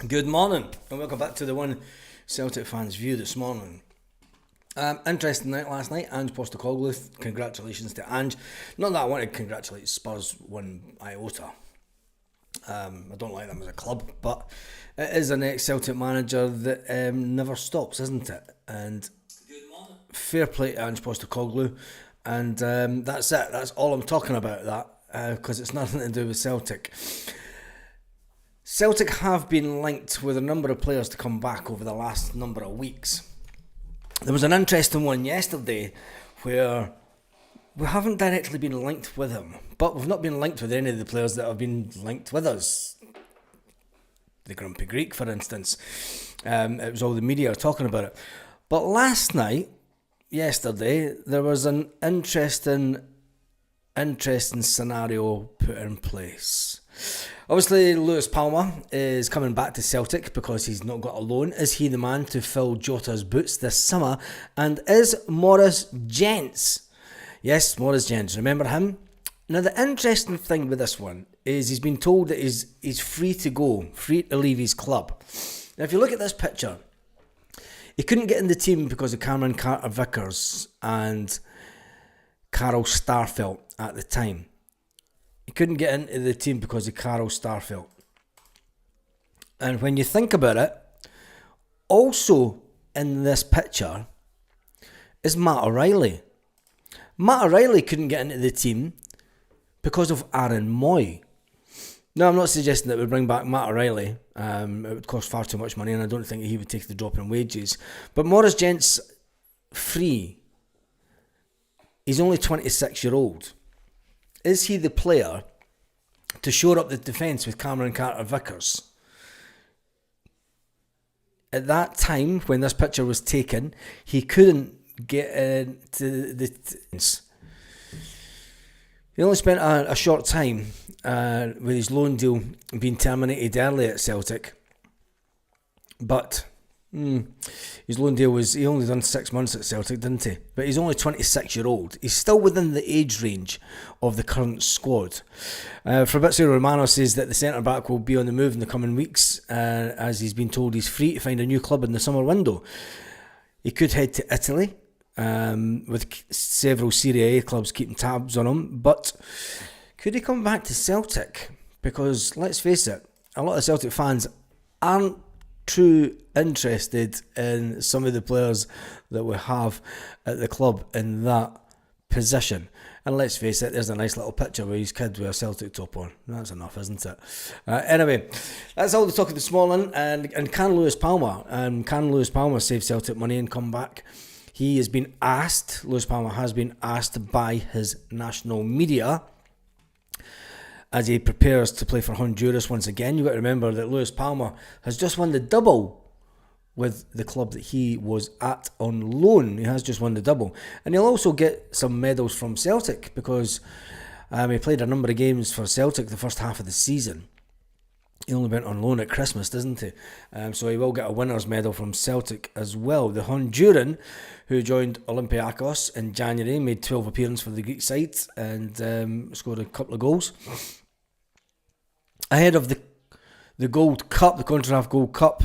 Good morning and welcome back to the One Celtic Fans View this morning. Interesting night last night. Ange Postecoglou, congratulations to Ange. Not that I want to congratulate Spurs one iota. I don't like them as a club, but it is an ex-Celtic manager that never stops, isn't it? And fair play to Ange Postecoglou, and that's it. That's all I'm talking about, that because it's nothing to do with Celtic. Celtic have been linked with a number of players to come back over the last number of weeks. There was an interesting one yesterday where we haven't directly been linked with him, but we've not been linked with any of the players that have been linked with us. The Grumpy Greek, for instance. It was all the media talking about it. But yesterday, there was an interesting scenario put in place. Obviously, Lewis Palmer is coming back to Celtic because he's not got a loan. Is he the man to fill Jota's boots this summer? And is Maurice Gents? Yes, Maurice Gents. Remember him? Now, the interesting thing with this one is he's been told that he's free to go, free to leave his club. Now, if you look at this picture, he couldn't get in the team because of Cameron Carter-Vickers and Carl Starfelt at the time. He couldn't get into the team because of Carl Starfelt. And when you think about it, also in this picture is Matt O'Reilly. Matt O'Reilly couldn't get into the team because of Aaron Moy. Now, I'm not suggesting that we bring back Matt O'Reilly. It would cost far too much money, and I don't think he would take the drop in wages. But Maurice Gents, free. He's only 26-year-old. Is he the player to shore up the defence with Cameron Carter-Vickers? At that time, when this picture was taken, he couldn't get into the defence. He only spent a short time with his loan deal being terminated early at Celtic. But his loan deal he only done 6 months at Celtic, didn't he? But he's only 26-year-old. He's still within the age range of the current squad. Fabrizio Romano says that the centre-back will be on the move in the coming weeks, as he's been told he's free to find a new club in the summer window. He could head to Italy, with several Serie A clubs keeping tabs on him, but could he come back to Celtic? Because, let's face it, a lot of Celtic fans aren't too interested in some of the players that we have at the club in that position. And let's face it, there's a nice little picture with his kid with a Celtic top on. That's enough, isn't it? Anyway, that's all the talk of this morning. And can Lewis Palmer save Celtic money and come back? Lewis Palmer has been asked by his national media as he prepares to play for Honduras once again. You've got to remember that Lewis Palmer has just won the double with the club that he was at on loan. He has just won the double. And he'll also get some medals from Celtic because he played a number of games for Celtic the first half of the season. He only went on loan at Christmas, doesn't he? So he will get a winner's medal from Celtic as well. The Honduran, who joined Olympiacos in January, made 12 appearances for the Greek side and scored a couple of goals. Ahead of the Gold Cup, the CONCACAF Gold Cup,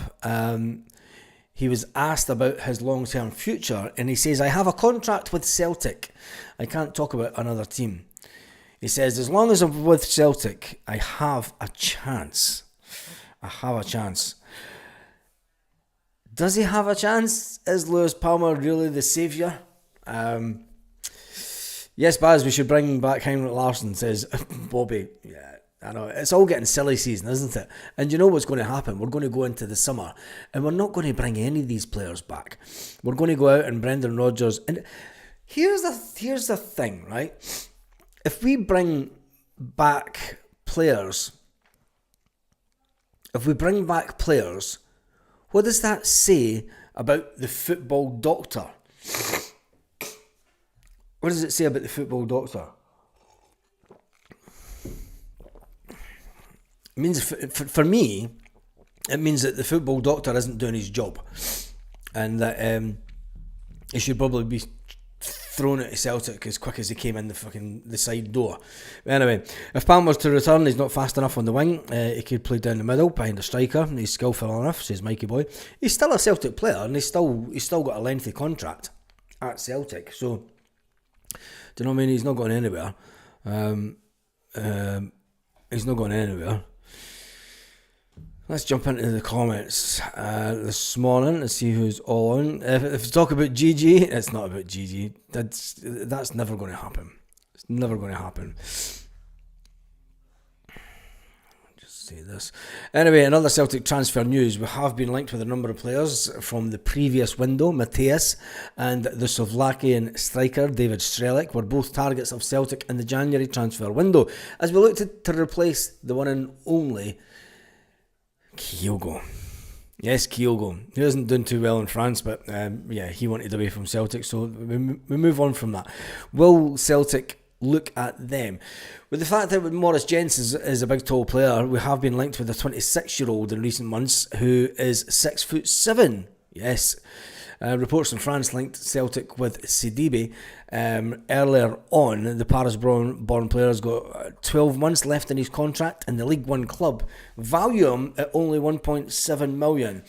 he was asked about his long-term future, and he says, I have a contract with Celtic. I can't talk about another team. He says, as long as I'm with Celtic, I have a chance. Does he have a chance? Is Lewis Palmer really the saviour? Yes, Baz, we should bring back Heinrich Larsson, says Bobby. Yeah, I know, it's all getting silly season, isn't it? And you know what's going to happen? We're going to go into the summer and we're not going to bring any of these players back. We're going to go out and Brendan Rodgers. And here's the thing, right? If we bring back players, what does that say about the football doctor? What does it say about the football doctor? It means, for me, it means that the football doctor isn't doing his job, and that he should probably be thrown it to Celtic as quick as he came in the side door. Anyway, if Palmer's to return, he's not fast enough on the wing. He could play down the middle behind a striker. He's skillful enough, says Mikey Boy. He's still a Celtic player, and he's still got a lengthy contract at Celtic. So, do you know what I mean? He's not going anywhere. He's not going anywhere. Let's jump into the comments this morning to see who's all on. If we talk about GG, it's not about GG. That's never going to happen. It's never going to happen. Just say this. Anyway, another Celtic transfer news. We have been linked with a number of players from the previous window. Mateus and the Slovakian striker David Strelic were both targets of Celtic in the January transfer window, as we look to replace the one and only Kyogo. Yes, Kyogo. He isn't doing too well in France, but he wanted away from Celtic, so we move on from that. Will Celtic look at them? With the fact that Maurice Jens is a big tall player, we have been linked with a 26-year-old in recent months who is 6'7". Yes. Reports in France linked Celtic with Sidibe. Earlier on, the Paris-born player's got 12 months left in his contract in the League One club. Value him at only 1.7 million.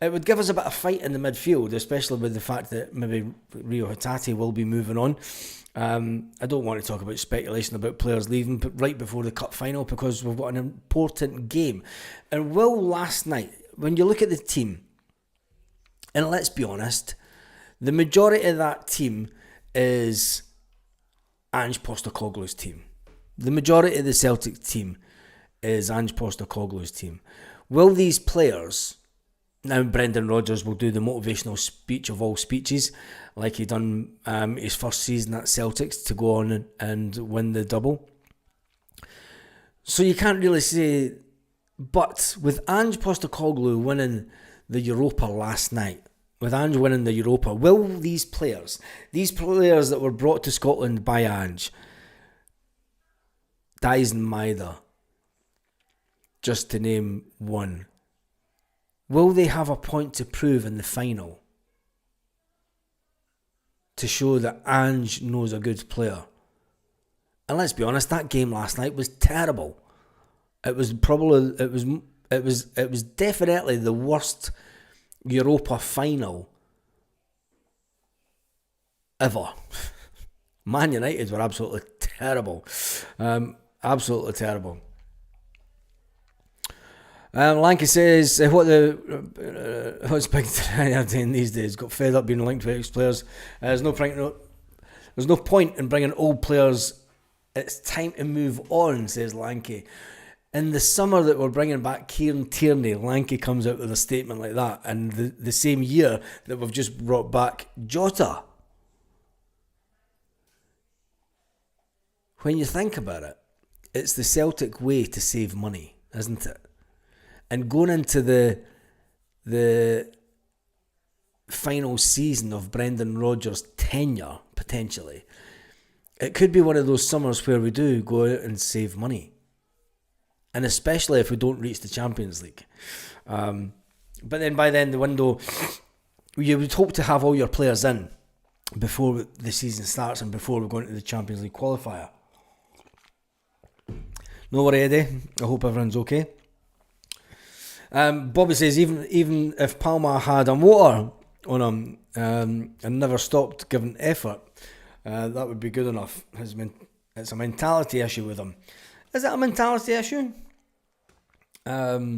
It would give us a bit of fight in the midfield, especially with the fact that maybe Rio Hatate will be moving on. I don't want to talk about speculation about players leaving right before the cup final because we've got an important game. And last night, when you look at the team, and let's be honest, the majority of that team is Ange Postecoglou's team. The majority of the Celtic team is Ange Postecoglou's team. Will these players, now Brendan Rodgers will do the motivational speech of all speeches, like he done his first season at Celtics to go on and win the double. So you can't really say, but with Ange Postecoglou winning the Europa last night, with Ange winning the Europa, will these players that were brought to Scotland by Ange, Dyson Maeda, just to name one, will they have a point to prove in the final to show that Ange knows a good player? And let's be honest, that game last night was terrible. It was definitely the worst Europa final ever. Man United were absolutely terrible. Absolutely terrible. Lanky says, what's big doing these days? Got fed up being linked with ex-players. There's no point in bringing old players. It's time to move on, says Lanky. In the summer that we're bringing back Kieran Tierney, Lanky comes out with a statement like that. And the same year that we've just brought back Jota. When you think about it, it's the Celtic way to save money, isn't it? And going into the final season of Brendan Rodgers' tenure, potentially, it could be one of those summers where we do go out and save money. And especially if we don't reach the Champions League. But then by then the window, you would hope to have all your players in before the season starts and before we go into the Champions League qualifier. No worry, Eddie. I hope everyone's okay. Bobby says even if Palma had a motor on him and never stopped giving effort, that would be good enough. It's a mentality issue with him. Is that a mentality issue? Yeah,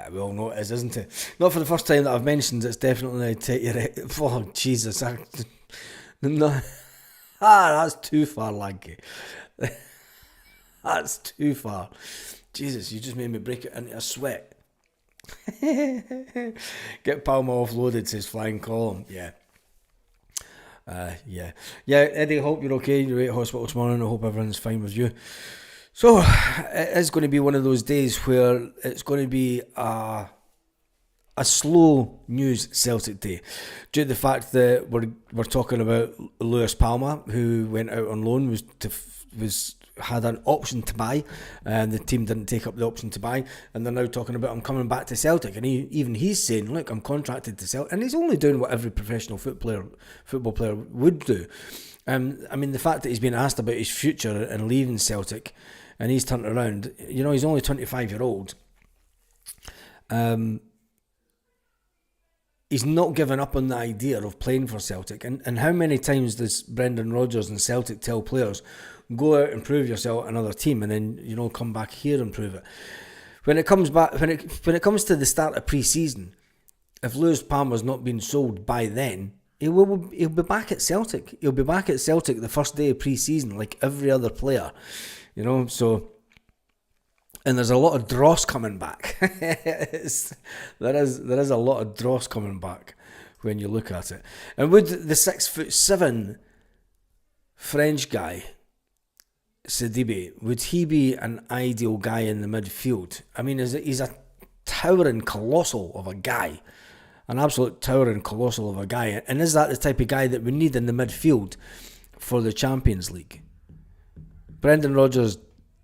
we all know it is, isn't it? Not for the first time that I've mentioned. It's definitely take your. Oh Jesus! No, that's too far, Lanky. That's too far. Jesus, you just made me break it into a sweat. Get Palma offloaded, says Flying Column. Yeah. Yeah, Eddie, I hope you're okay. You're at hospital this morning. I hope everyone's fine with you. So, it is going to be one of those days where it's going to be a slow news Celtic day, due to the fact that we're talking about Lewis Palma, who went out on loan, was had an option to buy, and the team didn't take up the option to buy, and they're now talking about him coming back to Celtic, and he's saying, look, I'm contracted to Celtic, and he's only doing what every professional football player would do. I mean, the fact that he's been asked about his future and leaving Celtic, and he's turned around, he's only 25-year-old. He's not given up on the idea of playing for Celtic. And how many times does Brendan Rodgers and Celtic tell players, go out and prove yourself at another team, and then come back here and prove it? When it comes to the start of pre-season, if Lewis Palmer's not been sold by then, he'll be back at Celtic. He'll be back at Celtic the first day of pre-season, like every other player. So. And there's a lot of dross coming back. there is a lot of dross coming back when you look at it. And would the 6'7" French guy, Sidibe, would he be an ideal guy in the midfield? I mean, he's a towering colossal of a guy. An absolute towering colossal of a guy. And is that the type of guy that we need in the midfield for the Champions League? Brendan Rodgers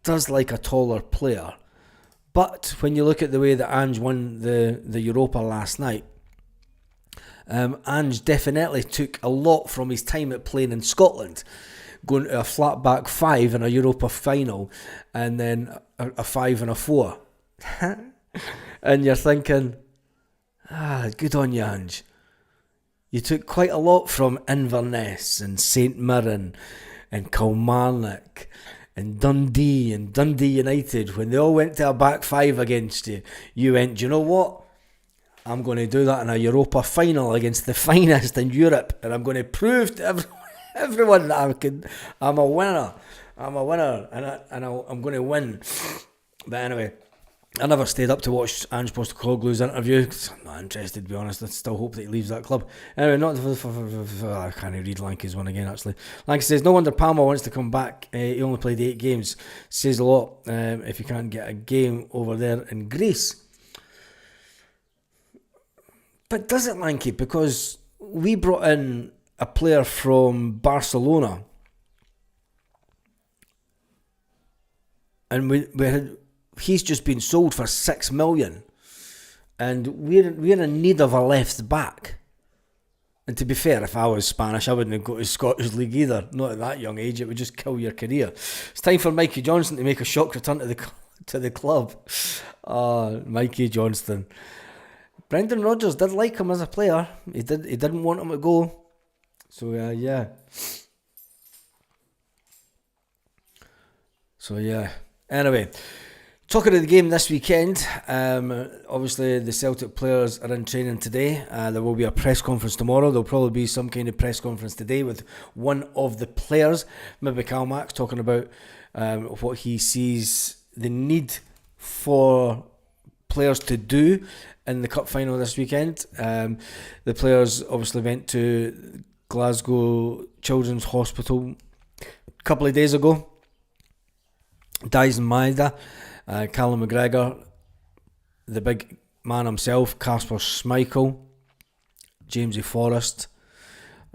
does like a taller player, but when you look at the way that Ange won the Europa last night, Ange definitely took a lot from his time at playing in Scotland, going to a flat back 5 in a Europa final, and then a 5 and a 4. And you're thinking, good on you, Ange. You took quite a lot from Inverness and St Mirren and Kilmarnock and Dundee United. When they all went to a back 5 against you, you went, do you know what? I'm going to do that in a Europa final against the finest in Europe, and I'm going to prove to everyone that I'm a winner. I'm a winner, and I'm going to win. But anyway, I never stayed up to watch Ange Postecoglou's interview because I'm not interested, to be honest. I still hope that he leaves that club. Anyway, I can't read Lanky's one again, actually. Lanky says, no wonder Palmer wants to come back. He only played 8 games. Says a lot if you can't get a game over there in Greece. But does it, Lanky? Because we brought in a player from Barcelona, and we had... He's just been sold for $6 million, and we're in need of a left back. And to be fair, if I was Spanish, I wouldn't go to Scottish League either. Not at that young age; it would just kill your career. It's time for Mikey Johnston to make a shock return to the club. Mikey Johnston. Brendan Rodgers did like him as a player. He didn't want him to go. So yeah. Anyway. Talking of the game this weekend, obviously the Celtic players are in training today. There will be a press conference tomorrow. There'll probably be some kind of press conference today with one of the players, maybe Calmax, talking about what he sees the need for players to do in the cup final this weekend. The players obviously went to Glasgow Children's Hospital a couple of days ago. Dyson Maeda, Callum McGregor, the big man himself, Kasper Schmeichel, Jamesy Forrest,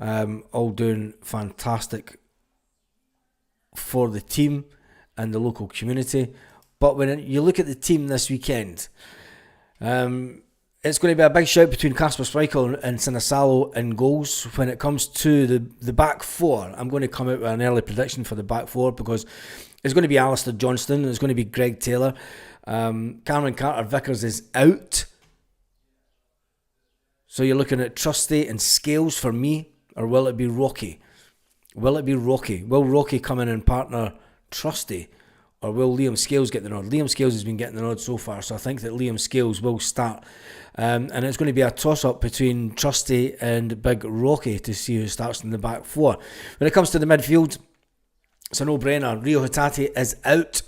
all doing fantastic for the team and the local community. But when you look at the team this weekend, it's going to be a big shout between Kasper Schmeichel and Sinisalo in goals. When it comes to the back 4, I'm going to come out with an early prediction for the back 4 because it's going to be Alistair Johnston, it's going to be Greg Taylor. Cameron Carter-Vickers is out. So you're looking at Trusty and Scales for me, or will it be Rocky? Will Rocky come in and partner Trusty, or will Liam Scales get the nod? Liam Scales has been getting the nod so far, so I think that Liam Scales will start. And it's going to be a toss-up between Trusty and Big Rocky to see who starts in the back 4. When it comes to the midfield, it's a no-brainer. Rio Hatate is out.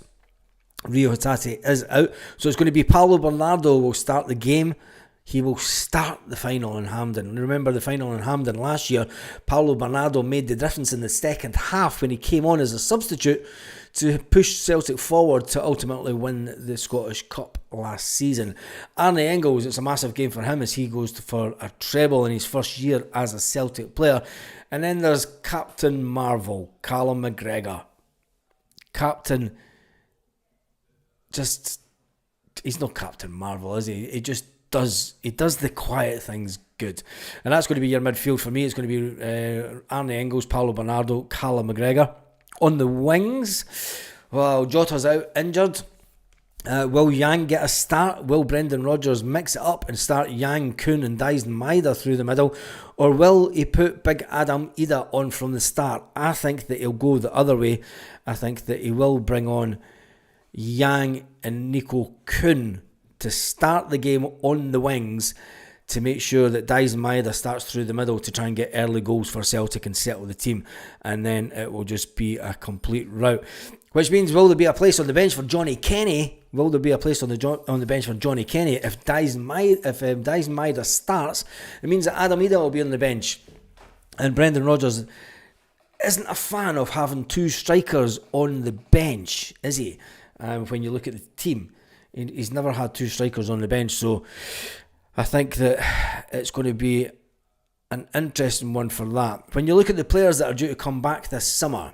So it's going to be Paulo Bernardo will start the game. He will start the final in Hampden. Remember the final in Hampden last year, Paulo Bernardo made the difference in the second half when he came on as a substitute to push Celtic forward to ultimately win the Scottish Cup last season. Arne Engels, it's a massive game for him as he goes for a treble in his first year as a Celtic player. And then there's Captain Marvel, Callum McGregor. Captain, just, he's not Captain Marvel, is he? He just does the quiet things good. And that's going to be your midfield for me. It's going to be Arnie Engels, Paolo Bernardo, Callum McGregor. On the wings, well, Jota's out injured. Will Yang get a start? Will Brendan Rodgers mix it up and start Yang, Kuhn and Dyson Maeda through the middle? Or will he put Big Adam Ida on from the start? I think that he'll go the other way. I think that he will bring on Yang and Nico Kuhn to start the game on the wings, to make sure that Dyson Maeda starts through the middle to try and get early goals for Celtic and settle the team. And then it will just be a complete rout. Which means, will there be a place on the bench for Johnny Kenny? Will there be a place on the bench for Johnny Kenny if Dyson Maeda starts? It means that Adam Ida will be on the bench. And Brendan Rodgers isn't a fan of having two strikers on the bench, is he? When you look at the team, he's never had two strikers on the bench. So I think that it's going to be an interesting one for that. When you look at the players that are due to come back this summer,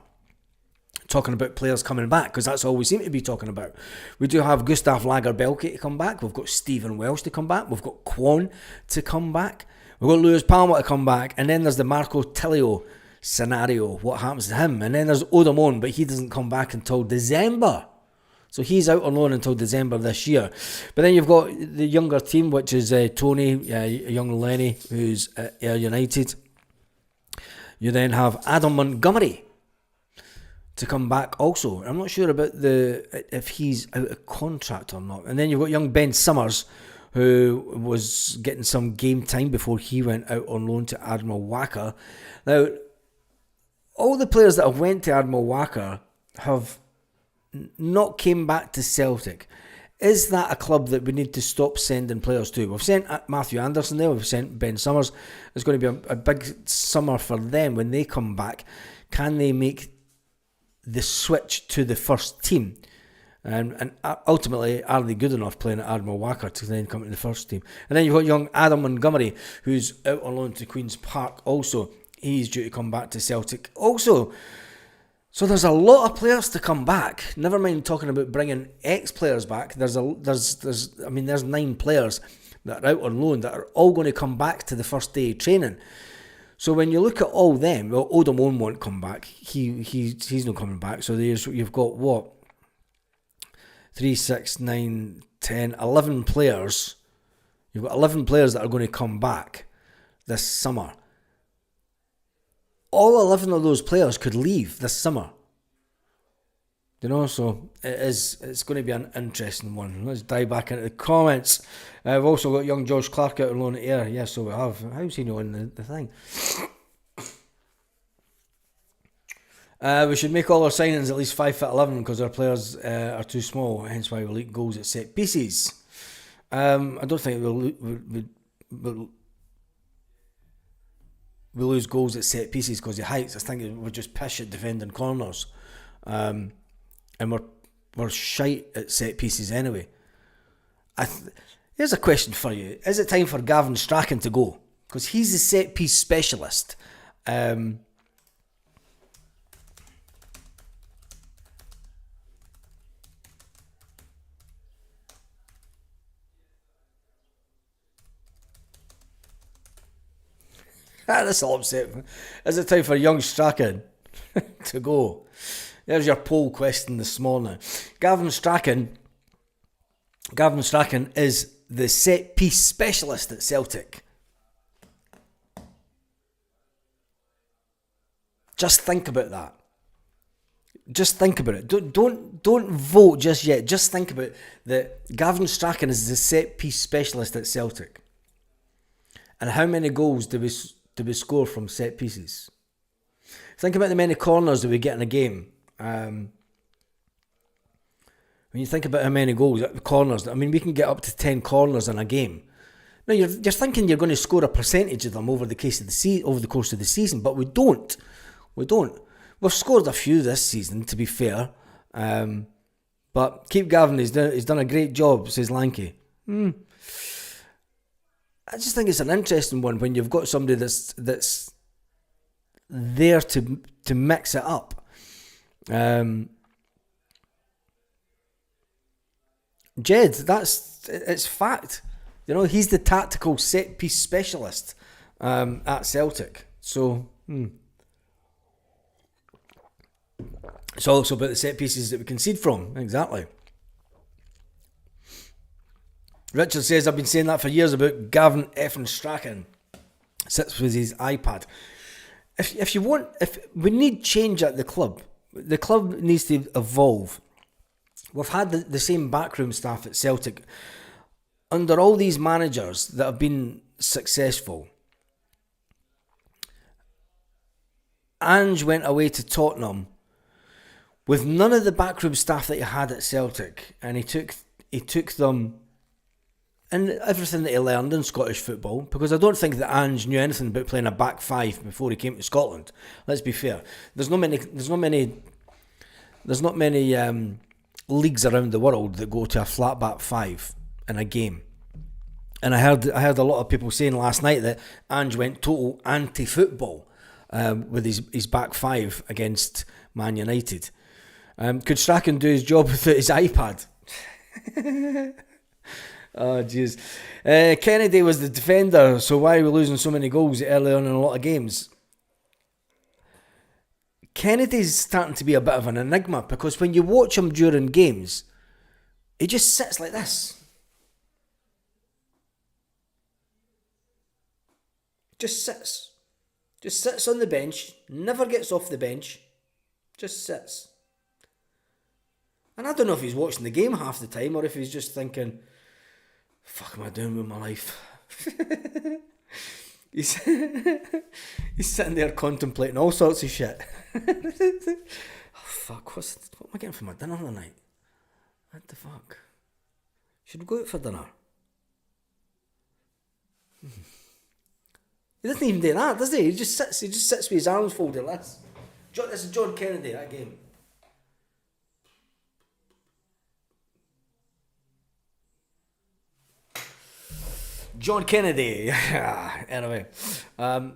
talking about players coming back, because that's all we seem to be talking about. We do have Gustav Lagerbielke to come back. We've got Stephen Welsh to come back. We've got Kwon to come back. We've got Lewis Palmer to come back. And then there's the Marco Tilio scenario. What happens to him? And then there's Odamon, but he doesn't come back until December. So he's out on loan until December this year. But then you've got the younger team, which is Tony, young Lenny, who's at Ayr United. You then have Adam Montgomery to come back also. I'm not sure about if he's out of contract or not. And then you've got young Ben Summers, who was getting some game time before he went out on loan to Admiral Wacker. Now, all the players that have went to Admiral Wacker have not came back to Celtic. Is that a club that we need to stop sending players to? We've sent Matthew Anderson there, we've sent Ben Summers. It's going to be a big summer for them when they come back. Can they make the switch to the first team? And ultimately, are they good enough playing at Admiral Wacker to then come to the first team? And then you've got young Adam Montgomery, who's out on loan to Queen's Park also. He's due to come back to Celtic also. So there's a lot of players to come back. Never mind talking about bringing ex-players back. There's 9 players that are out on loan that are all going to come back to the first day of training. So when you look at all them, well, Odamon won't come back. He's not coming back. So you've got what? 3, 6, 9, 10, 11 players. You've got 11 players that are going to come back this summer. All 11 of those players could leave this summer. You know, so it's going to be an interesting one. Let's dive back into the comments. We've also got young George Clark out on loan at Ayr. Yes, so we have. How's he knowing the thing? We should make all our signings at least 5'11" because our players are too small, hence why we leak goals at set pieces. I don't think we'll lose goals at set pieces because of heights. I think we're just pish at defending corners. And we're shite at set pieces anyway. Here's a question for you. Is it time for Gavin Strachan to go? Because he's the set piece specialist. That's all upset. Is it time for young Strachan to go? There's your poll question this morning. Gavin Strachan is the set piece specialist at Celtic. Just think about that. Just think about it. Don't vote just yet. Just think about that. Gavin Strachan is the set piece specialist at Celtic. And how many goals do we score from set pieces? Think about the many corners that we get in a game. When you think about how many goals, corners, we can get up to 10 corners in a game. Now you're thinking you're going to score a percentage of them over the course of the season, but we don't. We've scored a few this season, to be fair. But keep Gavin. He's done a great job, says Lanky. I just think it's an interesting one when you've got somebody that's there to mix it up. Jed, it's fact. He's the tactical set piece specialist at Celtic. So it's also about the set pieces that we concede from. Exactly. Richard says, I've been saying that for years about Gavin effing Strachan. Sits with his iPad. If we need change at the club needs to evolve. We've had the same backroom staff at Celtic under all these managers that have been successful. Ange went away to Tottenham with none of the backroom staff that he had at Celtic, and he took them and everything that he learned in Scottish football, because I don't think that Ange knew anything about playing a back five before he came to Scotland. Let's be fair. There's not many leagues around the world that go to a flat back five in a game. And I heard a lot of people saying last night that Ange went total anti-football with his back five against Man United. Could Strachan do his job without his iPad? Oh, jeez. Kennedy was the defender, so why are we losing so many goals early on in a lot of games? Kennedy's starting to be a bit of an enigma, because when you watch him during games, he just sits like this. Just sits on the bench, never gets off the bench, just sits. And I don't know if he's watching the game half the time, or if he's just thinking, fuck am I doing with my life? he's sitting there contemplating all sorts of shit. Oh, fuck, what am I getting for my dinner tonight? What the fuck? Should we go out for dinner? He doesn't even do that, does he? He just sits with his arms folded like this. This is John Kennedy, that game. John Kennedy. Anyway. I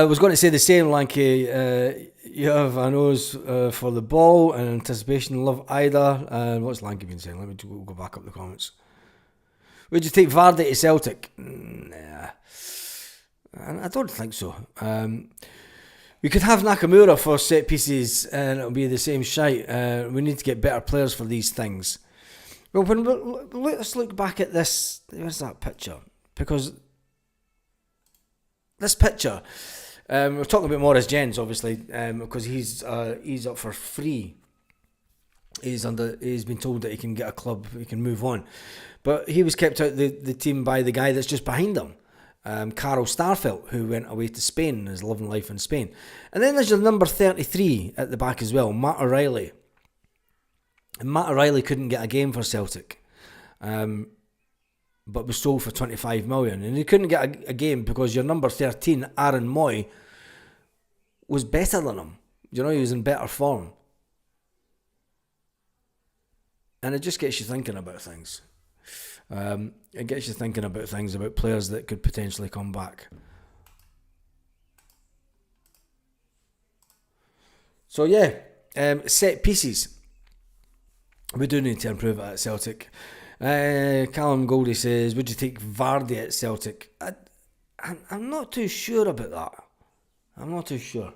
was going to say the same, Lanky. You have a nose for the ball and anticipation, love either. What's Lanky been saying? Let me go back up the comments. Would you take Vardy to Celtic? Nah. I don't think so. We could have Nakamura for set pieces and it'll be the same shite. We need to get better players for these things. Well, let's look back at this. Where's that picture? Because this picture, we're talking about Maurice Jens, obviously, because he's up for free. He's been told that he can get a club, he can move on, but he was kept out the team by the guy that's just behind him, Carl Starfelt, who went away to Spain and is living life in Spain. And then there's your number 33 at the back as well, Matt O'Reilly. And Matt O'Reilly couldn't get a game for Celtic, but was sold for 25 million. And he couldn't get a game because your number 13, Aaron Moy, was better than him. He was in better form. And it just gets you thinking about things. It gets you thinking about things, about players that could potentially come back. So yeah, set pieces. We do need to improve it at Celtic. Callum Goldie says, would you take Vardy at Celtic? I'm not too sure about that. I'm not too sure.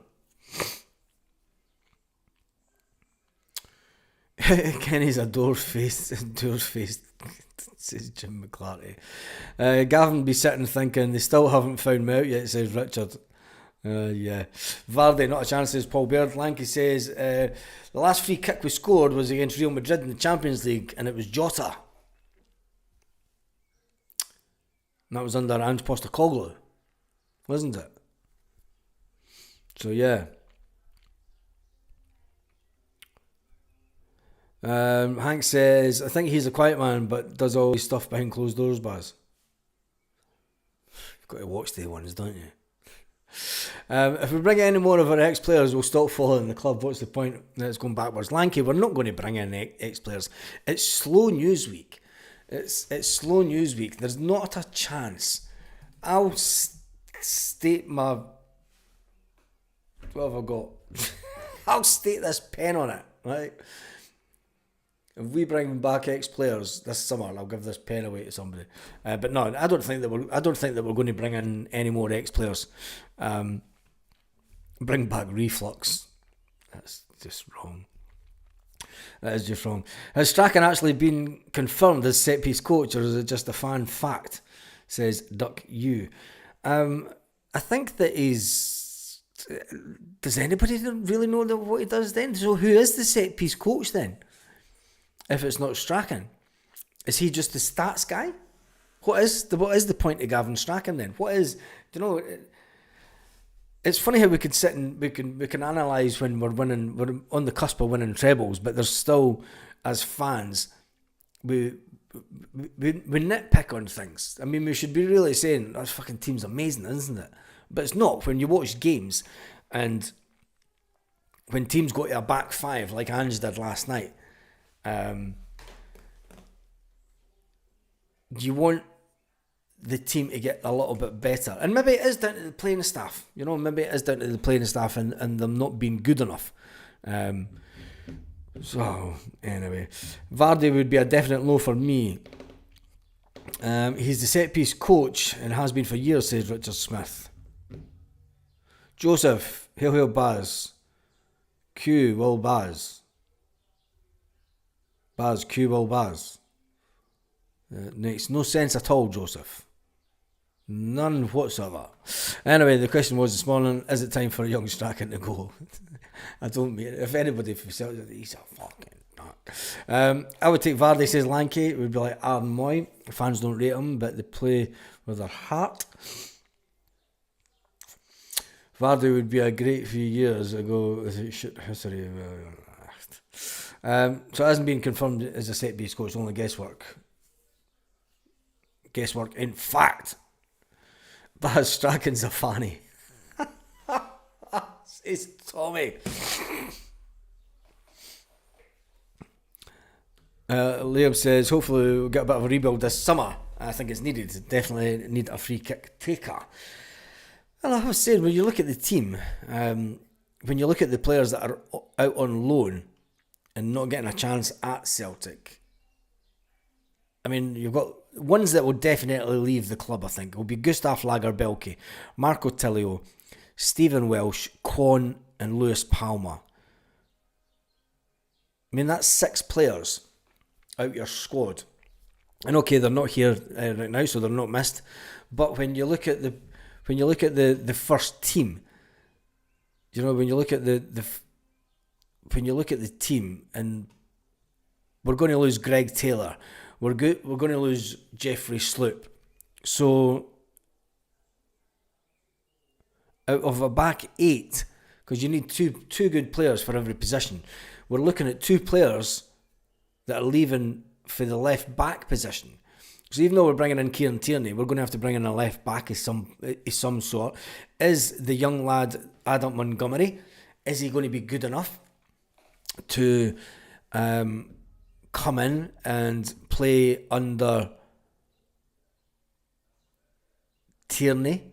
Kenny's a door-faced, says Jim McClarty. Gavin be sitting thinking, they still haven't found me out yet, says Richard. Yeah. Vardy, not a chance, says Paul Baird. Lanky says, the last free kick we scored was against Real Madrid in the Champions League, and it was Jota. And that was under Ange Postecoglou, wasn't it? So, yeah. Hank says, I think he's a quiet man, but does all his stuff behind closed doors, Baz. You've got to watch the ones, don't you? If we bring in any more of our ex-players, we'll stop following the club. What's the point? It's going backwards. Lanky, we're not going to bring in ex-players. It's slow news week. It's slow news week. There's not a chance. I'll state my... What have I got? I'll state this pen on it, right? If we bring back ex-players this summer, I'll give this pen away to somebody. But no, I don't think that we're going to bring in any more ex-players. Bring back Reflux. That's just wrong. That is just wrong. Has Strachan actually been confirmed as set-piece coach, or is it just a fan fact? Says Duck U. I think that he's... Does anybody really know what he does then? So who is the set-piece coach then? If it's not Strachan? Is he just the stats guy? What is the point of Gavin Strachan then? What is... Do you know... It's funny how we can sit and we can analyse when we're on the cusp of winning trebles, but there's still, as fans, we nitpick on things. I mean, we should be really saying that fucking team's amazing, isn't it? But it's not. When you watch games and when teams go to a back five like Ange did last night, you want the team to get a little bit better. And maybe it is down to the playing staff. You know, maybe it is down to the playing staff and them not being good enough. So, anyway. Vardy would be a definite no for me. He's the set-piece coach and has been for years, says Richard Smith. Joseph, hail Baz. Q, Will Baz. Baz, Q, Will Baz. Makes no sense at all, Joseph. None whatsoever. Anyway, the question was this morning, is it time for a young Strachan to go? I don't mean, if anybody feels it, he's a fucking nut. I would take Vardy, says Lanky. It would be like Aaron Moy. Fans don't rate him, but they play with their heart. Vardy would be a great few years ago. Shit history. So it hasn't been confirmed as a set-piece coach, only guesswork. Guesswork, in fact. Baz Strachan's a fanny. It's Tommy. Liam says, hopefully we'll get a bit of a rebuild this summer. I think it's needed. Definitely need a free kick taker. Well, I was saying, when you look at the team, when you look at the players that are out on loan and not getting a chance at Celtic, I mean, you've got ones that will definitely leave the club, I think. Will be Gustav Lagerbielke, Marco Tilio, Stephen Welsh, Kwon and Lewis Palmer. I mean, that's 6 players out your squad. And okay, they're not here right now, so they're not missed. But when you look at the first team, you know, when you look at the team, and we're going to lose Greg Taylor. We're going to lose Jeffrey Sloop. So, out of a back 8, because you need two good players for every position, we're looking at 2 players that are leaving for the left back position. So even though we're bringing in Kieran Tierney, we're going to have to bring in a left back of some sort. Is the young lad Adam Montgomery, is he going to be good enough to come in and play under Tierney?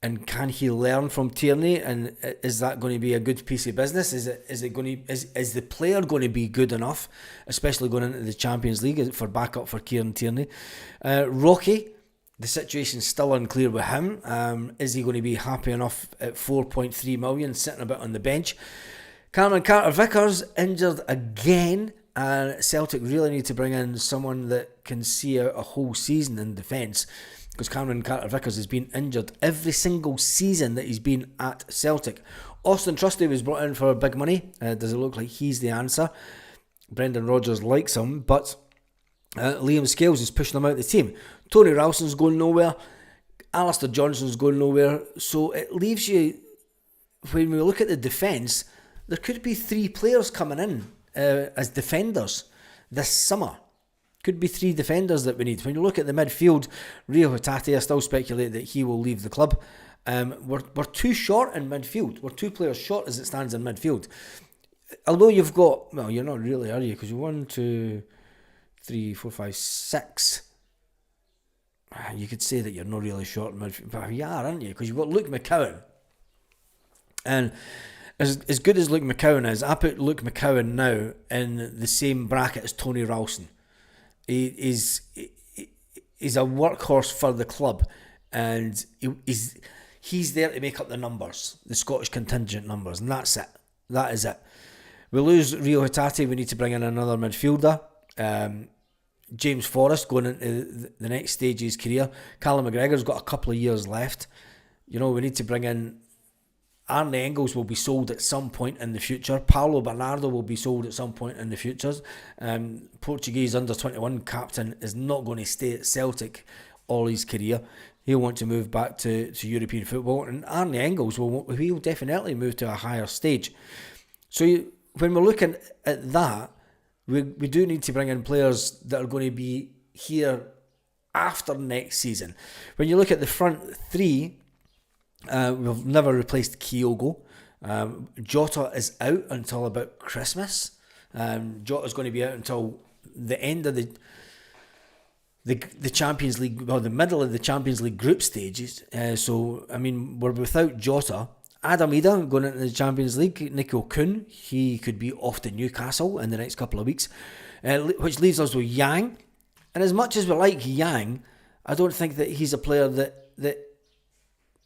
And can he learn from Tierney? And is that going to be a good piece of business? Is the player going to be good enough, especially going into the Champions League for backup for Kieran Tierney? Rocky, the situation's still unclear with him. Is he going to be happy enough at 4.3 million sitting about on the bench? Cameron Carter-Vickers injured again. And Celtic really need to bring in someone that can see out a whole season in defence, because Cameron Carter-Vickers has been injured every single season that he's been at Celtic. Austin Trusty was brought in for big money. Does it look like he's the answer? Brendan Rodgers likes him, but Liam Scales is pushing him out of the team. Tony Ralston's going nowhere. Alistair Johnson's going nowhere. So it leaves you, when we look at the defence, there could be 3 players coming in as defenders this summer. Could be 3 defenders that we need. When you look at the midfield, Rio Hatate, I still speculate that he will leave the club. We're too short in midfield. We're 2 players short as it stands in midfield. Although you've got, well, you're not really, are you? Because you're 1, 2, 3, 4, 5, 6. You could say that you're not really short in midfield, but you are, aren't you? Because you've got Luke McCowan. And as good as Luke McCowan is, I put Luke McCowan now in the same bracket as Tony Ralston. He's a workhorse for the club, and he's there to make up the numbers, the Scottish contingent numbers, and that's it. That is it. We lose Rio Hatate, we need to bring in another midfielder. James Forrest going into the next stage of his career. Callum McGregor's got a couple of years left. We need to bring in... Arne Engels will be sold at some point in the future. Paulo Bernardo will be sold at some point in the future. Portuguese under-21 captain is not going to stay at Celtic all his career. He'll want to move back to European football, and Arne Engels will definitely move to a higher stage. So when we're looking at that, we do need to bring in players that are going to be here after next season. When you look at the front three, we've never replaced Kyogo. Jota is out until about Christmas. Jota's going to be out until the end of the Champions League, well, the middle of the Champions League group stages. We're without Jota. Adam Ida going into the Champions League. Nico Kuhn, he could be off to Newcastle in the next couple of weeks, which leaves us with Yang. And as much as we like Yang, I don't think that he's a player that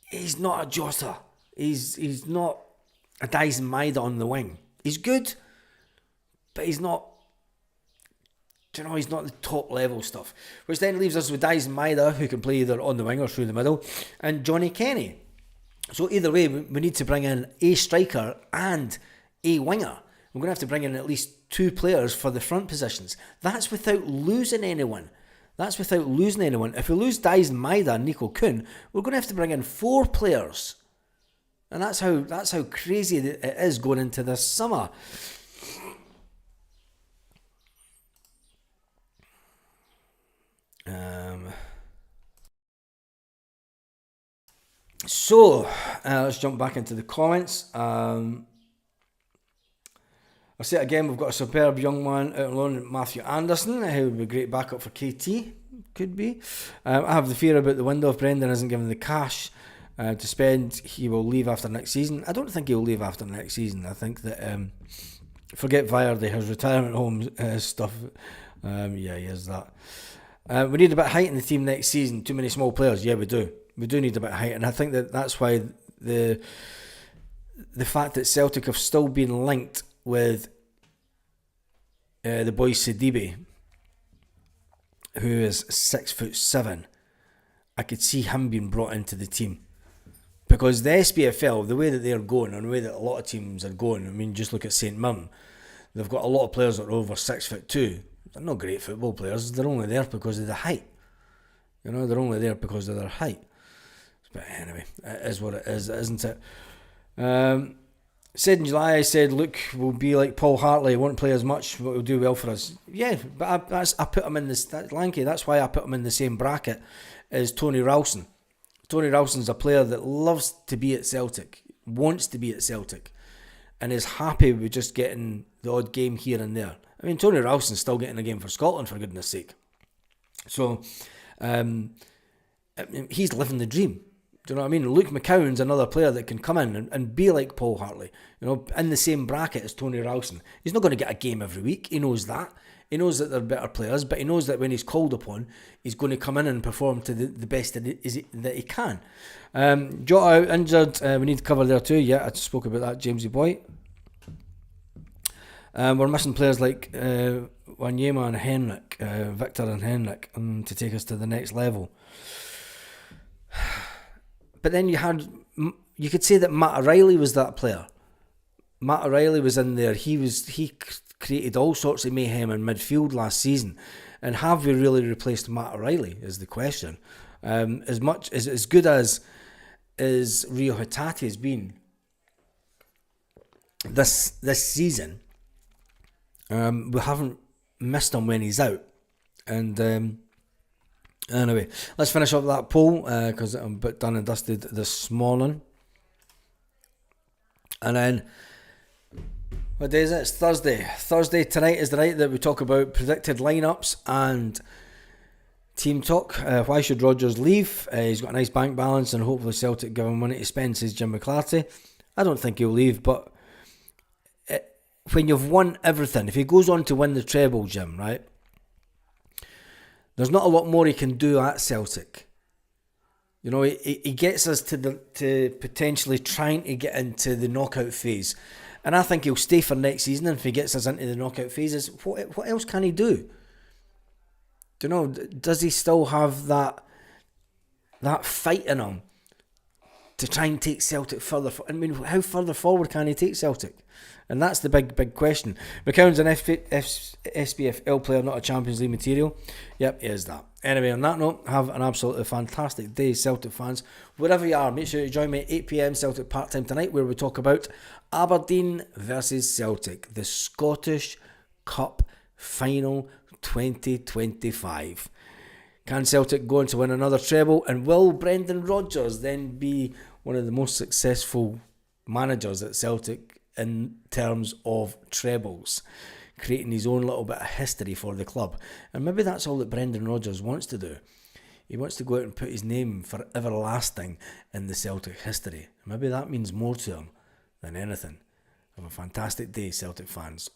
he's not a Jota. He's not a Dyson Maeda on the wing. He's good, but he's not. He's not the top level stuff. Which then leaves us with Dyson Maeda, who can play either on the wing or through the middle, and Johnny Kenny. So either way, we need to bring in a striker and a winger. We're going to have to bring in at least 2 players for the front positions. That's without losing anyone. If we lose Dyson Maeda and Nico Kuhn, we're going to have to bring in 4 players. And that's how crazy it is going into this summer. Let's jump back into the comments. I'll say it again, we've got a superb young man out on loan, Matthew Anderson, who would be a great backup for KT, could be. I have the fear about the window. If Brendan isn't given the cash to spend, he will leave after next season. I don't think he'll leave after next season. I think that, forget Vardy, his retirement home stuff. He is that. We need a bit of height in the team next season. Too many small players. Yeah, we do. We do need a bit of height, and I think that's why the fact that Celtic have still been linked with the boy Sidibe, who is 6'7", I could see him being brought into the team. Because the SPFL, the way that they're going, and the way that a lot of teams are going, just look at St Mirren. They've got a lot of players that are over 6'2". They're not great football players. They're only there because of the height. They're only there because of their height. But anyway, it is what it is, isn't it? Said in July, I said, look, we'll be like Paul Hartley, won't play as much, but will do well for us. Yeah, but I put him in this, Lanky, that's why I put him in the same bracket as Tony Ralston. Tony Ralston's a player that loves to be at Celtic, wants to be at Celtic, and is happy with just getting the odd game here and there. Tony Ralston's still getting a game for Scotland, for goodness sake. So, he's living the dream. Do you know what I mean? Luke McCowan's another player that can come in and be like Paul Hartley, in the same bracket as Tony Ralston. He's not going to get a game every week. He knows that. He knows that they're better players, but he knows that when he's called upon, he's going to come in and perform to the best that he can. Jota out injured. We need to cover there too. Yeah, I just spoke about that, Jamesy boy. We're missing players like Wanyama and Henrik, Victor and Henrik, to take us to the next level. But then you could say that Matt O'Reilly was that player. Matt O'Reilly was in there. He created all sorts of mayhem in midfield last season. And have we really replaced Matt O'Reilly is the question. As good as Rio Hatate has been this season, we haven't missed him when he's out. And anyway, let's finish up that poll because I'm a bit done and dusted this morning. And then, what day is it? It's Thursday. Thursday tonight is the night that we talk about predicted lineups and team talk. Why should Rodgers leave? He's got a nice bank balance and hopefully Celtic give him money to spend, says Jim McClarty. I don't think he'll leave, but when you've won everything, if he goes on to win the treble, Jim, right, there's not a lot more he can do at Celtic. You know, he gets us to potentially trying to get into the knockout phase. And I think he'll stay for next season, and if he gets us into the knockout phases, what else can he do? Do you know, does he still have that fight in him to try and take Celtic further? I mean, how further forward can he take Celtic? And that's the big question. McCown's an SPFL player, not a Champions League material. Yep, he is that. Anyway, on that note, have an absolutely fantastic day, Celtic fans. Wherever you are, make sure you join me at 8 p.m. Celtic Part Time tonight, where we talk about Aberdeen versus Celtic, the Scottish Cup Final 2025. Can Celtic go on to win another treble? And will Brendan Rodgers then be one of the most successful managers at Celtic in terms of trebles, creating his own little bit of history for the club? And maybe that's all that Brendan Rodgers wants to do. He wants to go out and put his name for everlasting in the Celtic history. Maybe that means more to him than anything. Have a fantastic day, Celtic fans.